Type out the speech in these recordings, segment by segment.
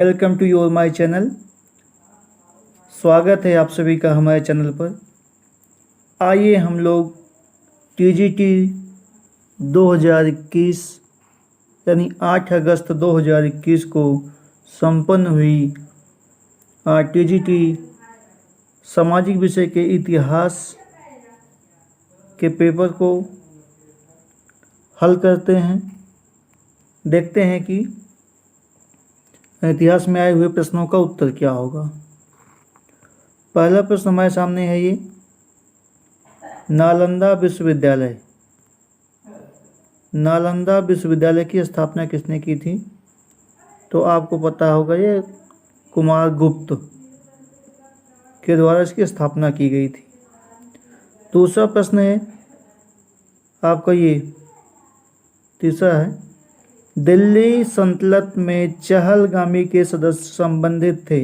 Welcome to your my channel. स्वागत है आप सभी का हमारे चैनल पर। आइए हम लोग टीजीटी 2021 यानी 8 अगस्त 2021 को संपन्न हुई टीजीटी सामाजिक विषय के इतिहास के पेपर को हल करते हैं। देखते हैं कि इतिहास में आए हुए प्रश्नों का उत्तर क्या होगा। पहला प्रश्न हमारे सामने है ये, नालंदा विश्वविद्यालय। नालंदा विश्वविद्यालय की स्थापना किसने की थी? तो आपको पता होगा ये कुमार गुप्त के द्वारा इसकी स्थापना की गई थी। दूसरा प्रश्न है आपका ये, तीसरा है, दिल्ली सल्तनत में चहलगामी के सदस्य संबंधित थे।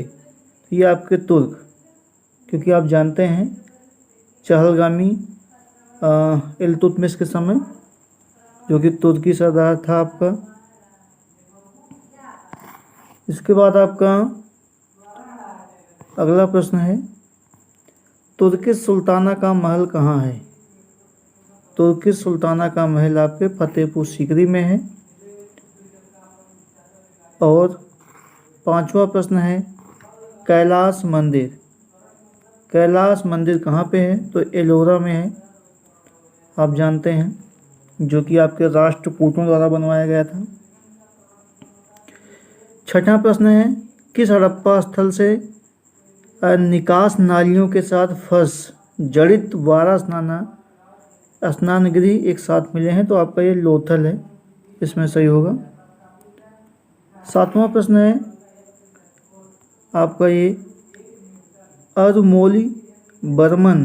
ये आपके तुर्क, क्योंकि आप जानते हैं चहलगामी इल्तुतमिश के समय जो कि तुर्की सरदार था आपका। इसके बाद आपका अगला प्रश्न है, तुर्किश सुल्ताना का महल कहाँ है? तुर्किश सुल्ताना का महल आपके फतेहपुर सीकरी में है। और पांचवा प्रश्न है, कैलाश मंदिर। कैलाश मंदिर कहाँ पे है? तो एलोरा में है, आप जानते हैं, जो कि आपके राष्ट्रकूटों द्वारा बनवाया गया था। छठा प्रश्न है, किस हड़प्पा स्थल से निकास नालियों के साथ फर्श जड़ित 12 स्नान गृह एक साथ मिले हैं? तो आपका ये लोथल है, इसमें सही होगा। सातवां प्रश्न है आपका ये, अरुमोली बर्मन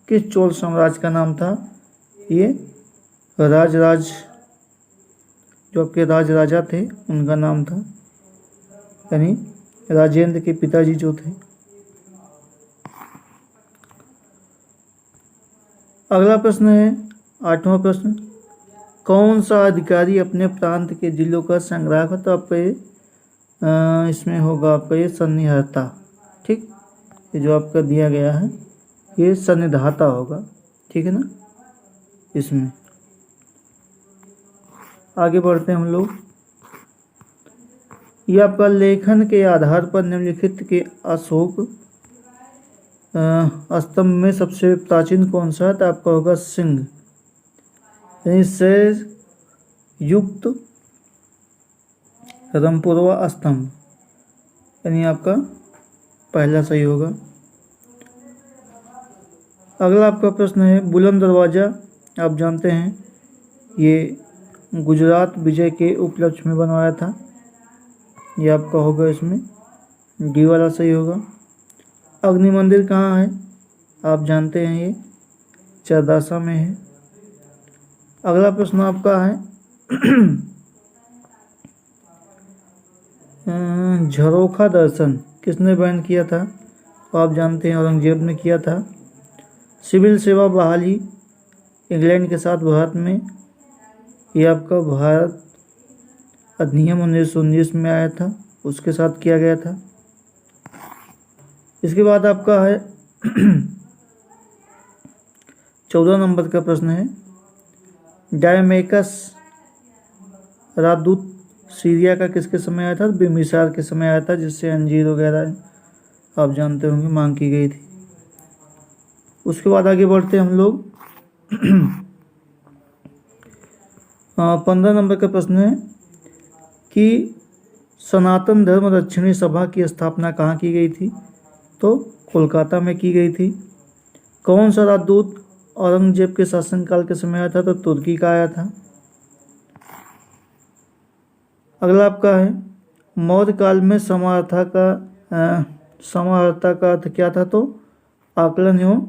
किस चोल साम्राज्य का नाम था? ये राजराज, जो आपके राजा थे उनका नाम था, यानी राजेंद्र के पिताजी जो थे। अगला प्रश्न है, आठवां प्रश्न, कौन सा अधिकारी अपने प्रांत के जिलों का संग्रह करता? तो आपका ये इसमें होगा आपका ये सन्निहर्ता। ठीक, ये जो आपका दिया गया है ये सन्निधाता होगा, ठीक है ना। इसमें आगे बढ़ते हैं हम लोग। ये आपका लेखन के आधार पर निम्नलिखित के अशोक स्तंभ में सबसे प्राचीन कौन सा है? तो आपका होगा सिंह, यानी शेर युक्त रंपुरवा स्तंभ, यानी आपका पहला सही होगा। अगला आपका प्रश्न है, बुलंद दरवाज़ा आप जानते हैं ये गुजरात विजय के उपलक्ष्य में बनवाया था, ये आपका होगा, इसमें डी वाला सही होगा। अग्नि मंदिर कहाँ है? आप जानते हैं ये चरदासा में है। अगला प्रश्न आपका है, झरोखा दर्शन किसने बैन किया था? तो आप जानते हैं औरंगजेब ने किया था। सिविल सेवा बहाली इंग्लैंड के साथ भारत में, ये आपका भारत अधिनियम 1919 में आया था, उसके साथ किया गया था। इसके बाद आपका है 14 नंबर का प्रश्न है, डायमेकस राजदूत सीरिया का किसके समय आया था? बिम्बिसार के समय आया था, जिससे अंजीर वगैरह आप जानते होंगे मांग की गई थी। उसके बाद आगे बढ़ते हम लोग 15 नंबर का प्रश्न है कि सनातन धर्म रक्षणी सभा की स्थापना कहाँ की गई थी? तो कोलकाता में की गई थी। कौन सा राजदूत औरंगजेब के शासनकाल के समय आया था? तो तुर्की का आया था। अगला आपका है, मौर्य काल में समाहर्ता का अर्थ क्या था? तो आकलन एवं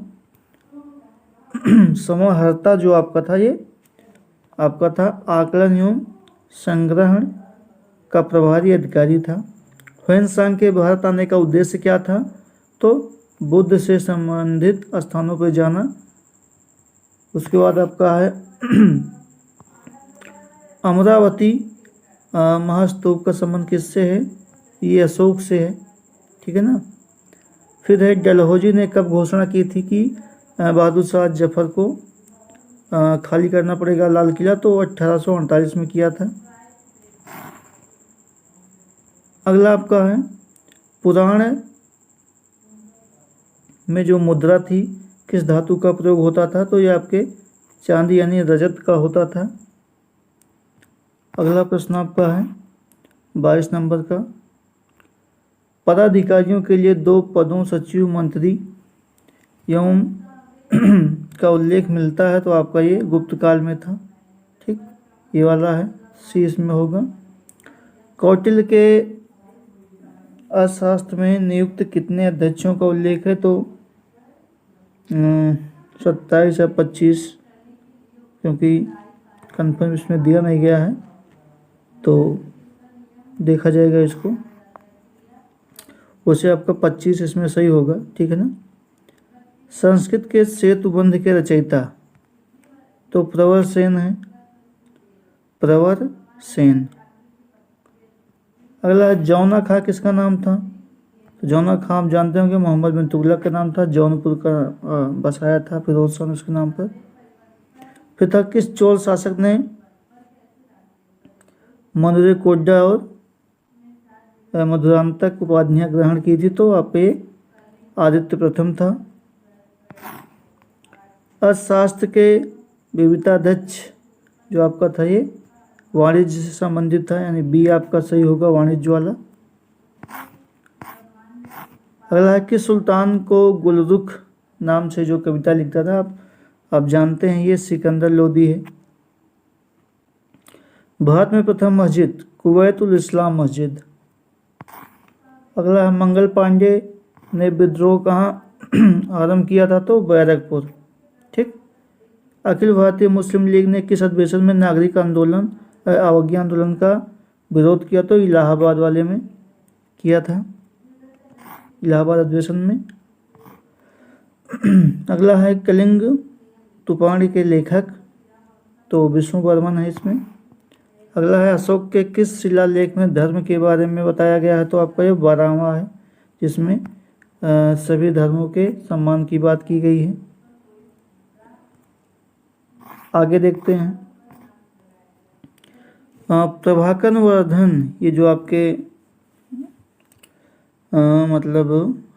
समाहर्ता जो आपका था ये आपका था आकलन एवं संग्रहण का प्रभारी अधिकारी था। ह्वेनसांग के भारत आने का उद्देश्य क्या था? तो बुद्ध से संबंधित स्थानों पर जाना। उसके बाद आपका है अमरावती महास्तूप का संबंध किससे है? ये अशोक से है, ठीक है ना। फिर है डलहौजी ने कब घोषणा की थी कि बहादुर शाह जफर को खाली करना पड़ेगा लाल किला, तो 1848 में किया था। अगला आपका है पुराण में जो मुद्रा थी किस धातु का प्रयोग होता था, तो ये आपके चांदी यानी रजत का होता था। अगला प्रश्न आपका है 22 नंबर का, पदाधिकारियों के लिए 2 पदों सचिव, मंत्री एवं का उल्लेख मिलता है, तो आपका ये गुप्त काल में था, ठीक, ये वाला है, सी इसमें होगा। कौटिल्य के अर्थशास्त्र में नियुक्त कितने अध्यक्षों का उल्लेख है, तो 27 या 25, क्योंकि कन्फर्म इसमें दिया नहीं गया है तो देखा जाएगा इसको, वैसे आपका 25 इसमें सही होगा, ठीक है ना। संस्कृत के सेतुबंध के रचयिता, तो प्रवर सेन है, प्रवर सेन। अगला जौना खां किसका नाम था, तो जौना खां आप जानते होंगे मोहम्मद बिन तुगलक का नाम था, जौनपुर का बसाया था फिरोज शाह ने उसके नाम पर। फिर था किस चोल शासक ने मदुरै कोड्डा और मधुरांतक उपाधियां ग्रहण की थी, तो आप ये आदित्य प्रथम था। अर्थशास्त्र के विविधाध्यक्ष जो आपका था ये वाणिज्य से संबंधित था, यानी बी आपका सही होगा, वाणिज्य वाला। अगला है कि सुल्तान को गुलरुख नाम से जो कविता लिखता था, आप जानते हैं ये सिकंदर लोदी है। भारत में प्रथम मस्जिद कुवैतुल इस्लाम मस्जिद। अगला है मंगल पांडे ने विद्रोह कहाँ आरंभ किया था, तो बैरकपुर, ठीक। अखिल भारतीय मुस्लिम लीग ने किस अधिवेशन में नागरिक आंदोलन अवज्ञा आंदोलन का विरोध किया, तो इलाहाबाद वाले में किया था, इलाहाबाद अधिवेशन में। अगला है कलिंग तुपाणी के लेखक, तो विष्णु बर्मन है इसमें। अगला है अशोक के किस शिलालेख में धर्म के बारे में बताया गया है, तो आपका ये 12वां है, जिसमें सभी धर्मों के सम्मान की बात की गई है। आगे देखते हैं प्रभाकर वर्धन, ये जो आपके मतलब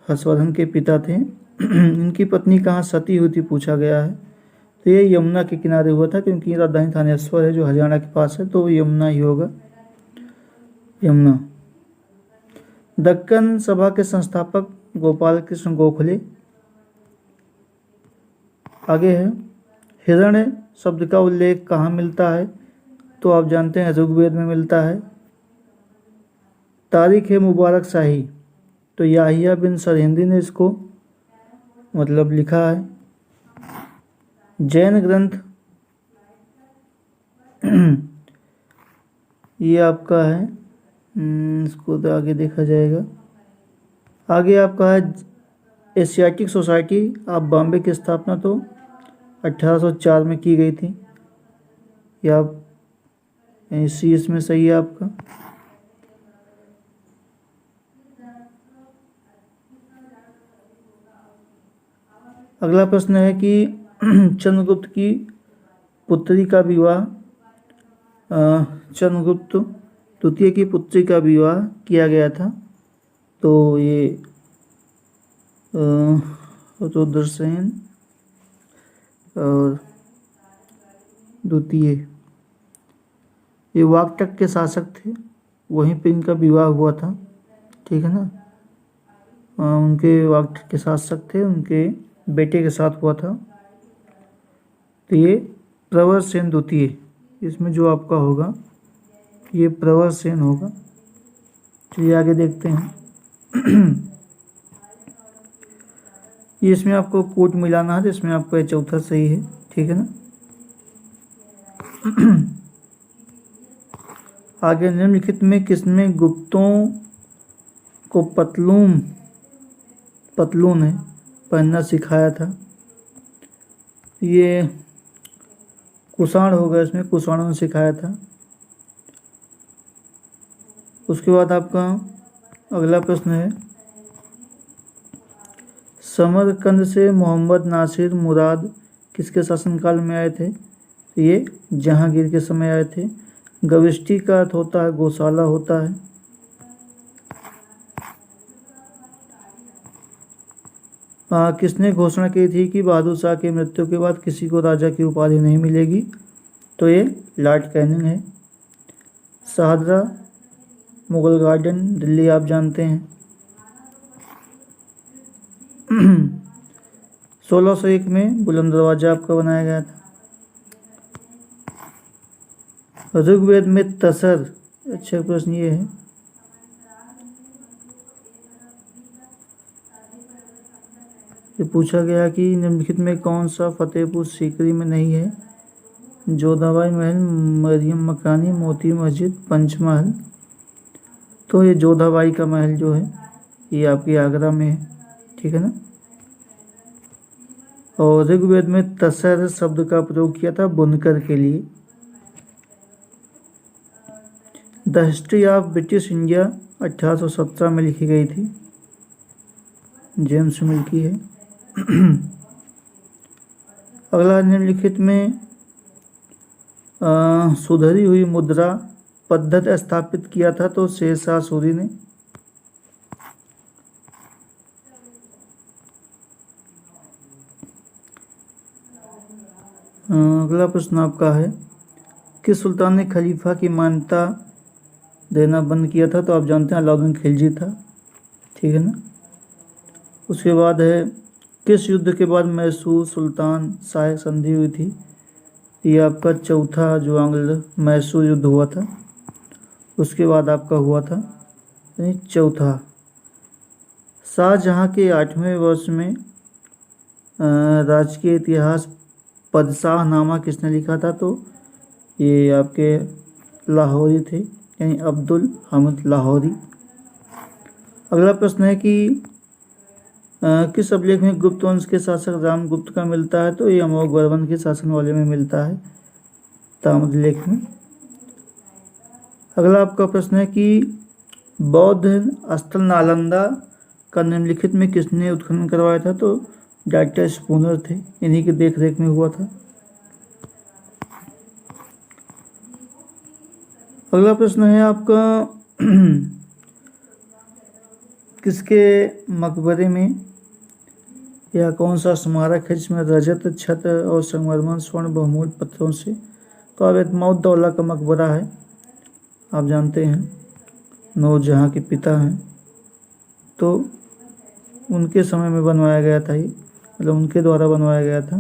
हर्षवर्धन के पिता थे इनकी पत्नी कहाँ सती हुई थी पूछा गया है, तो ये यमुना के किनारे हुआ था, क्योंकि राजधानी थानेश्वर है जो हरियाणा के पास है, तो यमुना ही होगा, यमुना। दक्कन सभा के संस्थापक गोपाल कृष्ण गोखले। आगे है हिरण्य शब्द का उल्लेख कहाँ मिलता है, तो आप जानते हैं ऋग्वेद में मिलता है। तारीख है मुबारक शाही, तो याहिया बिन सरहिंदी ने इसको मतलब लिखा है। जैन ग्रंथ ये आपका है, इसको तो आगे देखा जाएगा। आगे आपका है एशियाटिक सोसाइटी ऑफ बॉम्बे की स्थापना, तो 1804 में की गई थी, या आप सी इसमें सही है आपका। अगला प्रश्न है कि चंद्रगुप्त की पुत्री का विवाह चंद्रगुप्त द्वितीय की पुत्री का विवाह किया गया था, तो ये रुद्रसेन और द्वितीय ये वाकटक के शासक थे, वहीं पे इनका विवाह हुआ था, ठीक है ना। उनके वाकटक के शासक थे, उनके बेटे के साथ हुआ था, तो ये प्रवर सेन द्वितीय, इसमें जो आपका होगा ये प्रवर सेन होगा। चलिए आगे देखते हैं ये इसमें आपको कोट मिलाना है, तो इसमें आपका चौथा सही है, ठीक है ना। आगे निम्नलिखित में किसने गुप्तों को पतलून है पहनना सिखाया था, ये कुषाण होगा, इसमें कुषाणों ने सिखाया था। उसके बाद आपका अगला प्रश्न है, समरकंद से मोहम्मद नासिर मुराद किसके शासनकाल में आए थे? ये जहांगीर के समय आए थे। गविष्टि का अर्थ होता है गौशाला होता है। किसने घोषणा की थी कि बहादुर शाह की मृत्यु के बाद किसी को राजा की उपाधि नहीं मिलेगी? तो ये लॉर्ड कैनिंग है। शाहदरा मुगल गार्डन दिल्ली आप जानते हैं। 1601 में बुलंद दरवाजा आपका बनाया गया था। ऋग्वेद में तसर, अच्छा प्रश्न ये है, ये पूछा गया कि निम्नलिखित में कौन सा फतेहपुर सीकरी में नहीं है? जोधाबाई महल, मरियम मकानी, मोती मस्जिद, पंचमहल। तो ये जोधाबाई का महल जो है ये आपकी आगरा में है, ठीक है ना। और ऋग्वेद में तसर शब्द का प्रयोग किया था बुनकर के लिए। The history of British India 1817 में लिखी गई थी, जेम्स मिल की है। अगला, निम्नलिखित में सुधरी हुई मुद्रा पद्धति स्थापित किया था? तो शेरशाह सूरी ने। अगला प्रश्न आपका है, किस सुल्तान ने खलीफा की मान्यता देना बंद किया था? तो आप जानते हैं अलाउद्दीन खिलजी था, ठीक है ना। उसके बाद है, किस युद्ध के बाद मैसूर सुल्तान शाह संधि हुई थी? ये आपका चौथा जो आंग्ल मैसूर युद्ध हुआ था उसके बाद आपका हुआ था, यानी चौथा। शाहजहाँ के 8वें वर्ष में राजकीय इतिहास पदशाहनामा किसने लिखा था? तो ये आपके लाहौरी थे, यानी अब्दुल हामिद लाहौरी। अगला प्रश्न है कि किस अभिलेख में गुप्त वंश के शासक रामगुप्त का मिलता है? तो ये अमोघ वर्मन के शासन वाले में मिलता है, ताम्रलेख में। अगला आपका प्रश्न है कि बौद्ध स्थल नालंदा का निम्नलिखित में किसने उत्खनन करवाया था? तो डॉक्टर स्पूनर थे, इन्हीं की देखरेख में हुआ था। अगला प्रश्न है आपका किसके मकबरे में या कौन सा स्मारक है जिसमें रजत छत और संगमरमर स्वर्ण बहुमूल्य पत्थरों से? तो अब एतमाउद्दौला का मकबरा है, आप जानते हैं नूरजहाँ के पिता हैं, तो उनके समय में बनवाया गया था ये, मतलब उनके द्वारा बनवाया गया था,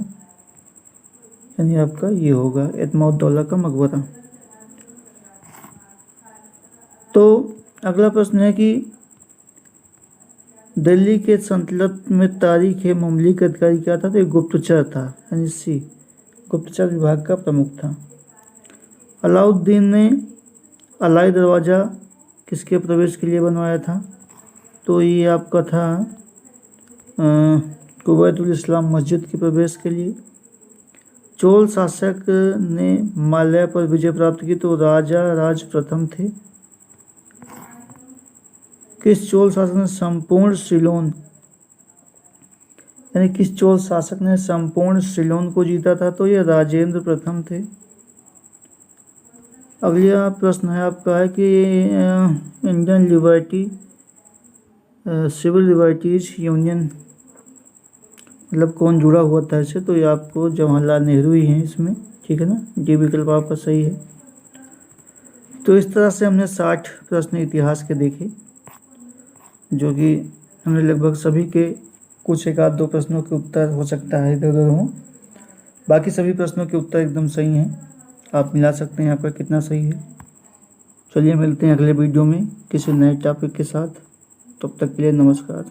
यानी आपका ये होगा एतमाउद्दौला का मकबरा। तो अगला प्रश्न है कि दिल्ली के सल्तनत में तारीख ममलिक अधिकारी क्या था? तो एक गुप्तचर था, यानी सी गुप्तचर विभाग का प्रमुख था। अलाउद्दीन ने अलाई दरवाज़ा किसके प्रवेश के लिए बनवाया था? तो ये आपका था कुवैतुल इस्लाम मस्जिद के प्रवेश के लिए। चोल शासक ने माल्या पर विजय प्राप्त की? तो राजा राज प्रथम थे। किस चोल शासक ने संपूर्ण सिलोन, यानी किस चोल शासक ने संपूर्ण सिलोन को जीता था? तो ये राजेंद्र प्रथम थे। अगला प्रश्न है आपका है कि Indian liberty civil liberties union मतलब कौन जुड़ा हुआ था इससे? तो ये आपको जवाहरलाल नेहरू ही हैं इसमें, ठीक है ना, ये विकल्प आपका सही है। तो इस तरह से हमने 60 प्रश्न इतिहास के देखे, जो कि हमने लगभग सभी के कुछ एक आध दो प्रश्नों के उत्तर हो सकता है इधर उधर हों, बाकी सभी प्रश्नों के उत्तर एकदम सही हैं। आप मिला सकते हैं आपका कितना सही है। चलिए मिलते हैं अगले वीडियो में किसी नए टॉपिक के साथ, तब तक के लिए नमस्कार।